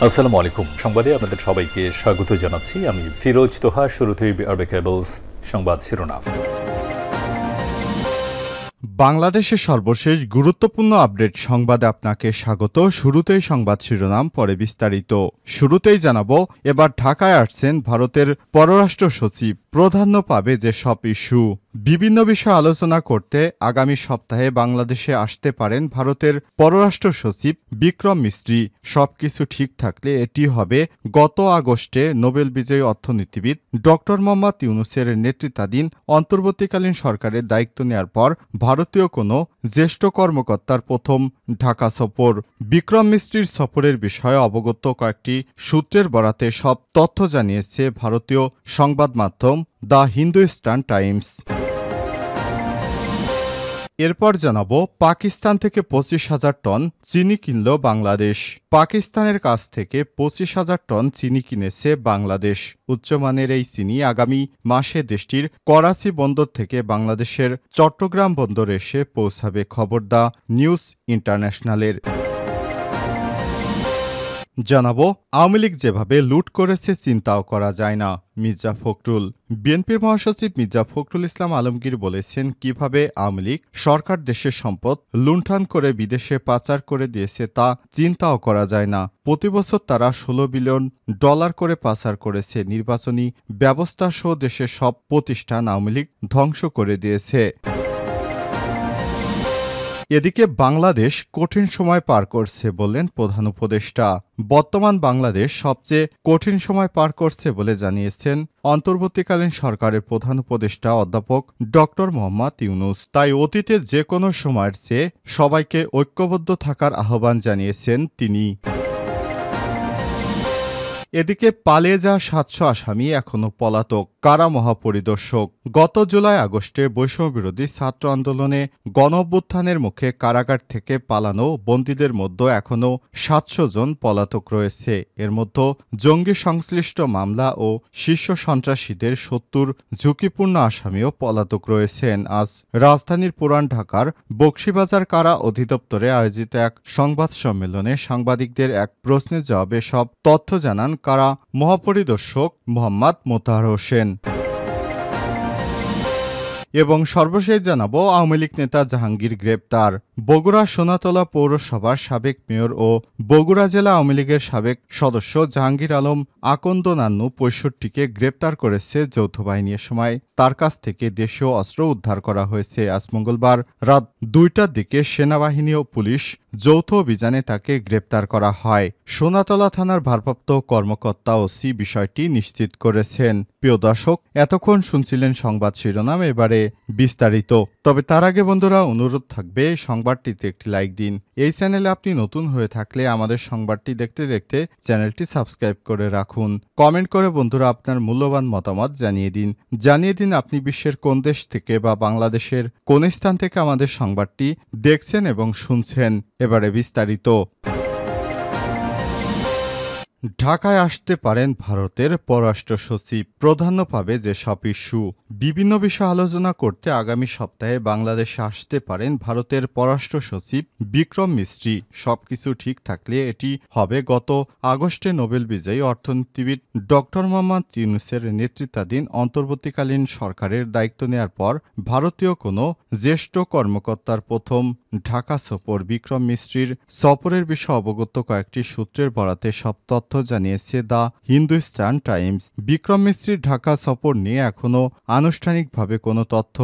আসসালামু আলাইকুম। সংবাদে আপনাদের সবাইকে স্বাগত জানাচ্ছি। আমি ফিরোজ তোহা। শুরুতেই আরবে কেবলস সংবাদ শিরোনাম। বাংলাদেশের সর্বশেষ গুরুত্বপূর্ণ আপডেট সংবাদে আপনাকে স্বাগত। শুরুতেই সংবাদ শিরোনাম, পরে বিস্তারিত। শুরুতেই জানাবো, এবার ঢাকায় আসছেন ভারতের পররাষ্ট্র সচিব। প্রাধান্য পাবে যে সব ইস্যু। বিভিন্ন বিষয়ে আলোচনা করতে আগামী সপ্তাহে বাংলাদেশে আসতে পারেন ভারতের পররাষ্ট্র সচিব বিক্রম মিস্ত্রি। সবকিছু ঠিক থাকলে এটি হবে গত আগস্টে নোবেল বিজয়ী অর্থনীতিবিদ ডক্টর মোহাম্মদ ইউনূসের নেতৃত্বাধীন অন্তর্বর্তীকালীন সরকারের দায়িত্ব নেয়ার পর ভারতীয় কোনো জ্যেষ্ঠ কর্মকর্তার প্রথম ঢাকা সফর। বিক্রম মিস্ত্রির সফরের বিষয়ে অবগত কয়েকটি সূত্রের বরাতে সব তথ্য জানিয়েছে ভারতীয় সংবাদ মাধ্যম দ্য হিন্দুস্তান টাইমস। এরপর জানাবো, পাকিস্তান থেকে 25,000 টন চিনি কিনল বাংলাদেশ। পাকিস্তানের কাছ থেকে 25,000 টন চিনি কিনেছে বাংলাদেশ। উচ্চমানের এই চিনি আগামী মাসে দেশটির করাচি বন্দর থেকে বাংলাদেশের চট্টগ্রাম বন্দরে এসে পৌঁছাবে। খবর দ্য নিউজ ইন্টারন্যাশনালের। জানাবো, আওয়ামী লীগ যেভাবে লুট করেছে চিন্তাও করা যায় না। মির্জা ফখরুল। বিএনপির মহাসচিব মির্জা ফখরুল ইসলাম আলমগীর বলেছেন, কিভাবে আওয়ামী লীগ সরকার দেশের সম্পদ লুণ্ঠন করে বিদেশে পাচার করে দিয়েছে তা চিন্তাও করা যায় না। প্রতিবছর তারা $16 বিলিয়ন করে পাচার করেছে। নির্বাচনী ব্যবস্থা সহ দেশের সব প্রতিষ্ঠান আওয়ামী লীগ ধ্বংস করে দিয়েছে। এদিকে বাংলাদেশ কঠিন সময় পার করছে বললেন প্রধান উপদেষ্টা। বর্তমান বাংলাদেশ সবচেয়ে কঠিন সময় পার করছে বলে জানিয়েছেন অন্তর্বর্তীকালীন সরকারের প্রধান উপদেষ্টা অধ্যাপক ডক্টর মোহাম্মদ ইউনূস। তাই অতীতের যে কোনো সময়ের চেয়ে সবাইকে ঐক্যবদ্ধ থাকার আহ্বান জানিয়েছেন তিনি। এদিকে পালিয়ে যাওয়া 700 আসামি এখনও পলাতক, কারা মহাপরিদর্শক। গত জুলাই আগস্টে বৈষম্যবিরোধী ছাত্র আন্দোলনে গণঅভ্যুত্থানের মুখে কারাগার থেকে পালানো বন্দীদের মধ্যে এখনও 700 জন পলাতক রয়েছে। এর মধ্যে জঙ্গি সংশ্লিষ্ট মামলা ও শীর্ষ সন্ত্রাসীদের 70 ঝুঁকিপূর্ণ আসামিও পলাতক রয়েছেন। আজ রাজধানীর পুরান ঢাকার বকশীবাজার কারা অধিদপ্তরে আয়োজিত এক সংবাদ সম্মেলনে সাংবাদিকদের এক প্রশ্নের জবাবে সব তথ্য জানান কারা মহাপরিদর্শক মোহাম্মদ মোতাহার হোসেন। এবং সর্বশেষ জানাবো, আওয়ামী লীগ নেতা জাহাঙ্গীর গ্রেপ্তার। বগুড়া সোনাতলা পৌরসভার সাবেক মেয়র ও বগুড়া জেলা আওয়ামী লীগের সাবেক সদস্য জাহাঙ্গীর আলম আকন্দ নান্নু 65কে গ্রেপ্তার করেছে যৌথ বাহিনী। সময় তার কাছ থেকে দেশীয় অস্ত্র উদ্ধার করা হয়েছে। আজ মঙ্গলবার রাত 2টার দিকে সেনাবাহিনী ও পুলিশ যৌথ অভিযানে তাকে গ্রেপ্তার করা হয়। সোনাতলা থানার ভারপ্রাপ্ত কর্মকর্তা ওসি বিষয়টি নিশ্চিত করেছেন। প্রিয় দর্শক, এতক্ষণ শুনছিলেন সংবাদ শিরোনাম, এবারে বিস্তারিত। তবে তার আগে বন্ধুরা, অনুরোধ থাকবে সংবাদটিতে একটি লাইক দিন। এই চ্যানেলে আপনি নতুন হয়ে থাকলে আমাদের সংবাদটি দেখতে দেখতে চ্যানেলটি সাবস্ক্রাইব করে রাখুন। কমেন্ট করে বন্ধুরা আপনার মূল্যবান মতামত জানিয়ে দিন আপনি বিশ্বের কোন দেশ থেকে বা বাংলাদেশের কোন স্থান থেকে আমাদের সংবাদটি দেখছেন এবং শুনছেন। এবারে বিস্তারিত। ঢাকায় আসতে পারেন ভারতের পররাষ্ট্র সচিব। প্রাধান্য পাবে যে সব ইস্যু। বিভিন্ন বিষয়ে আলোচনা করতে আগামী সপ্তাহে বাংলাদেশে আসতে পারেন ভারতের পররাষ্ট্র সচিব বিক্রম মিস্ত্রি। সবকিছু ঠিক থাকলে এটি হবে গত আগস্টে নোবেল বিজয়ী অর্থনীতিবিদ ডক্টর মোহাম্মদ ইউনূসের নেতৃত্বাধীন অন্তর্বর্তীকালীন সরকারের দায়িত্ব নেয়ার পর ভারতীয় কোনো জ্যেষ্ঠ কর্মকর্তার প্রথম ঢাকা সফর। বিক্রম মিস্ত্রির সফরের বিষয়ে অবগত কয়েকটি সূত্রের বরাতে সব তথ্য জানিয়েছে দ্য হিন্দুস্তান টাইমস। বিক্রম মিস্ত্রির ঢাকা সফর নিয়ে এখনও আনুষ্ঠানিকভাবে কোনো তথ্য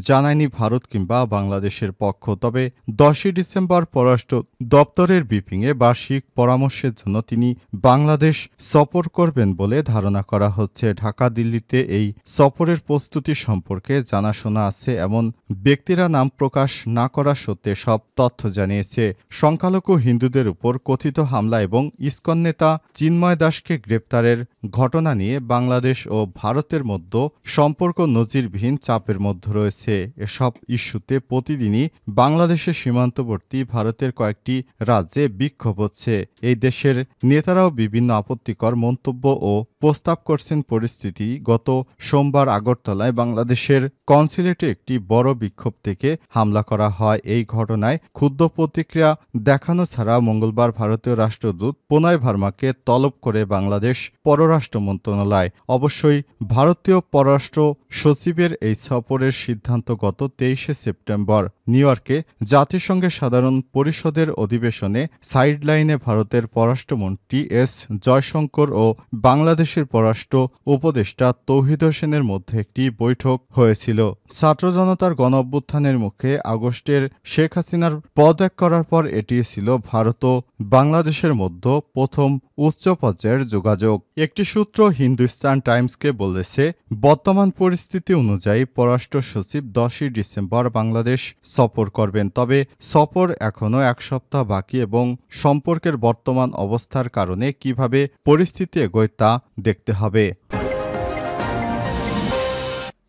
জানায়নি ভারত কিংবা বাংলাদেশের পক্ষ। তবে 10ই ডিসেম্বর পররাষ্ট্র দপ্তরের ব্রিফিংয়ে বার্ষিক পরামর্শের জন্য তিনি বাংলাদেশ সফর করবেন বলে ধারণা করা হচ্ছে। ঢাকা দিল্লিতে এই সফরের প্রস্তুতি সম্পর্কে জানাশোনা আছে এমন ব্যক্তিরা নাম প্রকাশ না করা সত্ত্বে সব তথ্য জানিয়েছে। সংখ্যালঘু হিন্দুদের উপর কথিত হামলা এবং ইসকন নেতা চিন্ময় দাসকে গ্রেপ্তারের ঘটনা নিয়ে বাংলাদেশ ও ভারতের মধ্যে সম্পর্ক নজিরবিহীন চাপের মধ্যে রয়েছে। এসব ইস্যুতে প্রতিদিনই বাংলাদেশের সীমান্তবর্তী ভারতের কয়েকটি রাজ্যে বিক্ষোভ হচ্ছে। এই দেশের নেতারাও বিভিন্ন আপত্তিকর মন্তব্য ও প্রস্তাব করছেন। পরিস্থিতি গত সোমবার আগরতলায় বাংলাদেশের কনসুলেটে একটি বড় বিক্ষোভ থেকে হামলা করা হয়। এই ঘটনায় ক্ষুব্ধ প্রতিক্রিয়া দেখানো ছাড়া মঙ্গলবার ভারতীয় রাষ্ট্রদূত প্রণয় ভার্মাকে তলব করে বাংলাদেশ পররাষ্ট্র মন্ত্রণালয়। অবশ্যই ভারতীয় পররাষ্ট্র সচিবের এই সফরের সিদ্ধান্ত গত 23শে সেপ্টেম্বর নিউ ইয়র্কে জাতিসংঘের সাধারণ পরিষদের অধিবেশনে সাইডলাইনে ভারতের পররাষ্ট্রমন্ত্রী এস জয়শঙ্কর ও বাংলাদেশের পররাষ্ট্র উপদেষ্টা তৌহিদ হোসেনের মধ্যে একটি বৈঠক হয়েছিল। ছাত্র জনতার গণঅভ্যুত্থানের মুখে আগস্টের শেখ হাসিনার পদত্যাগ করার পর এটি ছিল ভারত ও বাংলাদেশের মধ্যে প্রথম উচ্চ পর্যায়ের যোগাযোগ। একটি সূত্র হিন্দুস্তান টাইমসকে বলেছে, বর্তমান পরিস্থিতি অনুযায়ী পররাষ্ট্র সচিব 10ই ডিসেম্বর বাংলাদেশ সফর করবেন। তবে সফর এখনও এক সপ্তাহ বাকি এবং সম্পর্কের বর্তমান অবস্থার কারণে কিভাবে পরিস্থিতি এগোয় তা দেখতে হবে।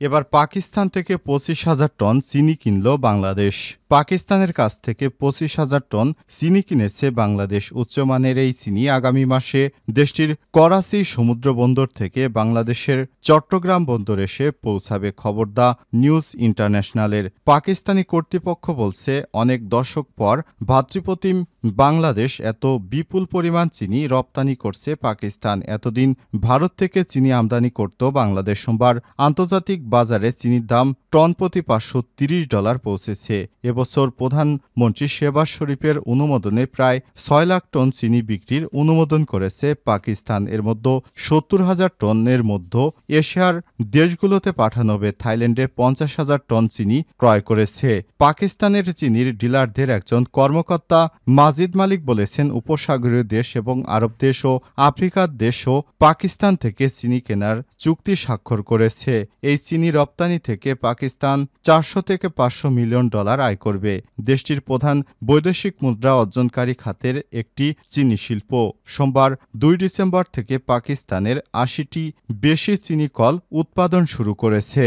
এবার পাকিস্তান থেকে 25,000 টন চিনি কিনল বাংলাদেশ। পাকিস্তানের কাছ থেকে 25,000 টন চিনি কিনেছে বাংলাদেশ। উচ্চমানের এই চিনি আগামী মাসে দেশটির করাচি সমুদ্রবন্দর থেকে বাংলাদেশের চট্টগ্রাম বন্দর এসে পৌঁছাবে। খবর দ্য নিউজ ইন্টারন্যাশনালের। পাকিস্তানি কর্তৃপক্ষ বলছে, অনেক দশক পর ভ্রাতৃপ্রতিম বাংলাদেশ এত বিপুল পরিমাণ চিনি রপ্তানি করছে পাকিস্তান। এতদিন ভারত থেকে চিনি আমদানি করত বাংলাদেশ। সোমবার আন্তর্জাতিক বাজারে চিনির দাম টন প্রতি $530 পৌঁছেছে। এবছর প্রধানমন্ত্রী শেহবাজ শরীফের অনুমোদনে প্রায় 6 লাখ টন চিনি বিক্রির অনুমোদন করেছে পাকিস্তান। এর মধ্যে 70,000 টনের মধ্যে এশিয়ার দেশগুলোতে পাঠানো হবে। থাইল্যান্ডে 50,000 টন চিনি ক্রয় করেছে। পাকিস্তানের চিনির ডিলারদের একজন কর্মকর্তা মাজিদ মালিক বলেছেন, উপসাগরীয় দেশ এবং আরব দেশ ও আফ্রিকার দেশও পাকিস্তান থেকে চিনি কেনার চুক্তি স্বাক্ষর করেছে। এই চিনি রপ্তানি থেকে পাকিস্তান 400 থেকে 500 মিলিয়ন ডলার আয় করবে। দেশটির প্রধান বৈদেশিক মুদ্রা অর্জনকারী খাতের একটি চিনি শিল্প। সোমবার 2 ডিসেম্বর থেকে পাকিস্তানের 80টি বেশি চিনি কল উৎপাদন শুরু করেছে।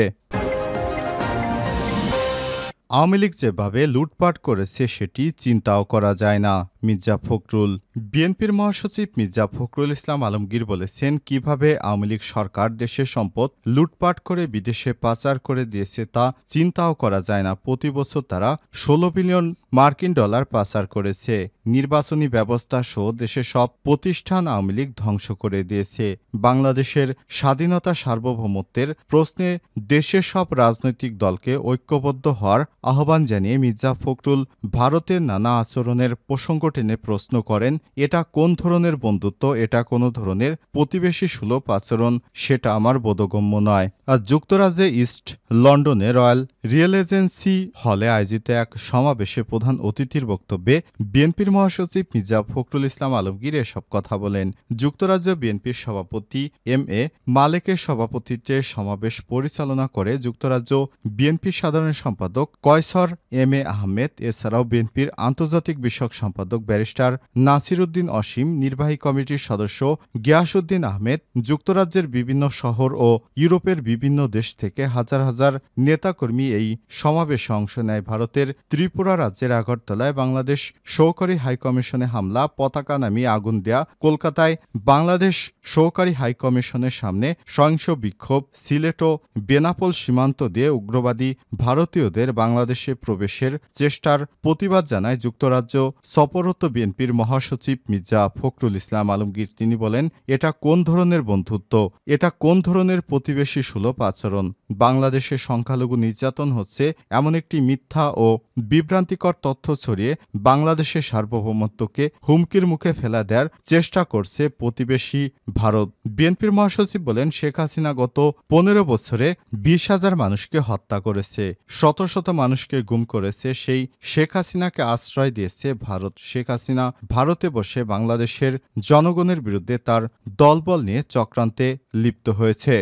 আওয়ামী লীগ যেভাবে লুটপাট করেছে সেটি চিন্তাও করা যায় না, মির্জা ফখরুল। বিএনপির মহাসচিব মির্জা ফখরুল ইসলাম আলমগীর বলেছেন, কিভাবে আওয়ামী লীগ সরকার দেশের সম্পদ লুটপাট করে বিদেশে পাচার করে দিয়েছে তা চিন্তাও করা যায় না। প্রতি বছর তারা 16 বিলিয়ন মার্কিন ডলার পাচার করেছে। নির্বাচনী ব্যবস্থা সহ দেশের সব প্রতিষ্ঠান আওয়ামী লীগ ধ্বংস করে দিয়েছে। বাংলাদেশের স্বাধীনতা সার্বভৌমত্বের প্রশ্নে দেশের সব রাজনৈতিক দলকে ঐক্যবদ্ধ হওয়ার আহ্বান জানিয়ে মির্জা ফখরুল ভারতের নানা আচরণের প্রসঙ্গ টেনে প্রশ্ন করেন, এটা কোন ধরনের বন্ধুত্ব? এটা কোনো ধরনের প্রতিবেশী সুলভ আচরণ? সেটা আমার বোধগম্য নয়। আর যুক্তরাজ্যে ইস্ট লন্ডনে রয়্যাল রিয়েল এজেন্সি হলে আয়োজিত এক সমাবেশে প্রধান অতিথির বক্তব্যে বিএনপির মহাসচিব মির্জা ফখরুল ইসলাম আলমগীর এসব কথা বলেন। যুক্তরাজ্য বিএনপির সভাপতি এম.এ. মালেকের সভাপতিত্বে সমাবেশ পরিচালনা করে যুক্তরাজ্য বিএনপির সাধারণ সম্পাদক কয়সর এম.এ. আহমেদ। এছাড়াও বিএনপির আন্তর্জাতিক বিষয়ক সম্পাদক ব্যারিস্টার নাসির উদ্দিন অসীম, নির্বাহী কমিটির সদস্য গিয়াসউদ্দিন আহমেদ, যুক্তরাজ্যের বিভিন্ন শহর ও ইউরোপের বিভিন্ন দেশ থেকে হাজার হাজার নেতাকর্মী এই সমাবেশে অংশ নেয়। ভারতের ত্রিপুরা রাজ্যের আগরতলায় বাংলাদেশ সহকারী হাইকমিশনে হামলা, পতাকা নামিয়ে আগুন দেয়া, কলকাতায় বাংলাদেশ সহকারী হাইকমিশনের সামনে সহিংস বিক্ষোভ, সিলেট ও বেনাপোল সীমান্ত দিয়ে উগ্রবাদী ভারতীয়দের বাংলাদেশে প্রবেশের চেষ্টার প্রতিবাদ জানায় যুক্তরাজ্য সফররত বিএনপির মহাসচিব মির্জা ফখরুল ইসলাম আলমগীর। তিনি বলেন, এটা কোন ধরনের বন্ধুত্ব? এটা কোন ধরনের প্রতিবেশী সুলভ আচরণ? বাংলাদেশে সংখ্যালঘু নির্যাতন হচ্ছে এমন একটি মিথ্যা ও বিভ্রান্তিকর তথ্য ছড়িয়ে বাংলাদেশের সার্বভৌমত্বকে হুমকির মুখে ফেলা দেওয়ার চেষ্টা করছে প্রতিবেশী ভারত। বিএনপির মহাসচিব বলেন, শেখ হাসিনা গত 15 বছরে 20,000 মানুষকে হত্যা করেছে, শত শত মানুষকে গুম করেছে। সেই শেখ হাসিনাকে আশ্রয় দিয়েছে ভারত। শেখ হাসিনা ভারতে বসে বাংলাদেশের জনগণের বিরুদ্ধে তার দলবল নিয়ে চক্রান্তে লিপ্ত হয়েছে।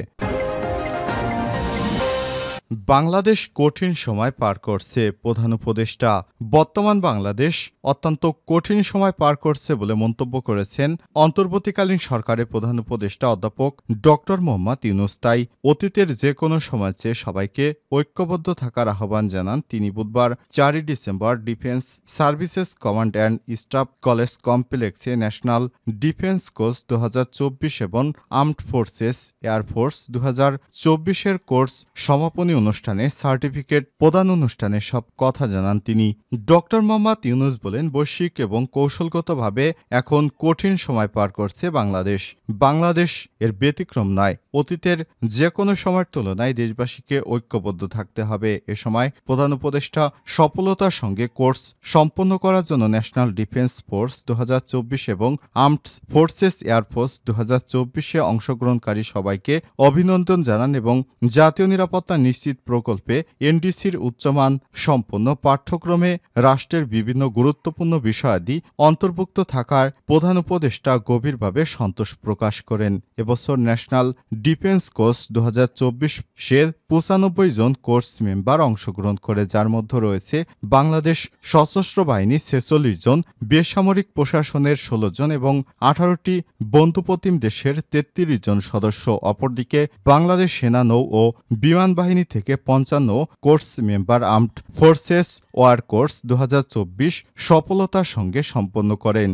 বাংলাদেশ কঠিন সময় পার করছে, প্রধান উপদেষ্টা। বর্তমান বাংলাদেশ অত্যন্ত কঠিন সময় পার করছে বলে মন্তব্য করেছেন অন্তর্বর্তীকালীন সরকারের প্রধান উপদেষ্টা অধ্যাপক ডক্টর মোহাম্মদ ইউনূস। তাই অতীতের যে কোনো সময় চেয়ে সবাইকে ঐক্যবদ্ধ থাকার আহ্বান জানান তিনি। বুধবার 4 December defence services command and staff college কমপ্লেক্সে ন্যাশনাল ডিফেন্স কোর্স 2024 এবং আর্মড ফোর্সেস এয়ারফোর্স 2024-এর কোর্স সমাপনী অনুষ্ঠানে সার্টিফিকেট প্রদান অনুষ্ঠানে সব কথা জানান তিনি। ডক্টর মোহাম্মদ ইউনূস বলেন, বৈশ্বিক এবং কৌশলগতভাবে এখন কঠিন সময় পার করছে বাংলাদেশ। বাংলাদেশ এর ব্যতিক্রম নয়। অতীতের যে কোনো সময়ের তুলনায় দেশবাসীকে ঐক্যবদ্ধ থাকতে হবে। এ সময় প্রধান উপদেষ্টা সফলতার সঙ্গে কোর্স সম্পন্ন করার জন্য ন্যাশনাল ডিফেন্স ফোর্স 2024 এবং আর্মড ফোর্সেস এয়ারফোর্স 2024-এ অংশগ্রহণকারী সবাইকে অভিনন্দন জানান এবং জাতীয় নিরাপত্তা নিশ্চিত প্রকল্পে এনডিসির উচ্চমান সম্পন্ন পাঠ্যক্রমে রাষ্ট্রের বিভিন্ন গুরুত্বপূর্ণ বিষয়াদি অন্তর্ভুক্ত থাকার প্রধান উপদেষ্টা গভীরভাবে সন্তোষ প্রকাশ করেন। এবছর ন্যাশনাল ডিফেন্স কোর্স 2024-এর 95 জন কোর্স মেম্বার অংশগ্রহণ করে, যার মধ্যে রয়েছে বাংলাদেশ সশস্ত্র বাহিনী 46 জন, বেসামরিক প্রশাসনের 16 জন এবং 18টি বন্ধুপ্রতিম দেশের 33 জন সদস্য। অপরদিকে বাংলাদেশ সেনা নৌ ও বিমান বাহিনী থেকে 55 course member armed forces war course 2024 সফলতার সঙ্গে সম্পন্ন করেন।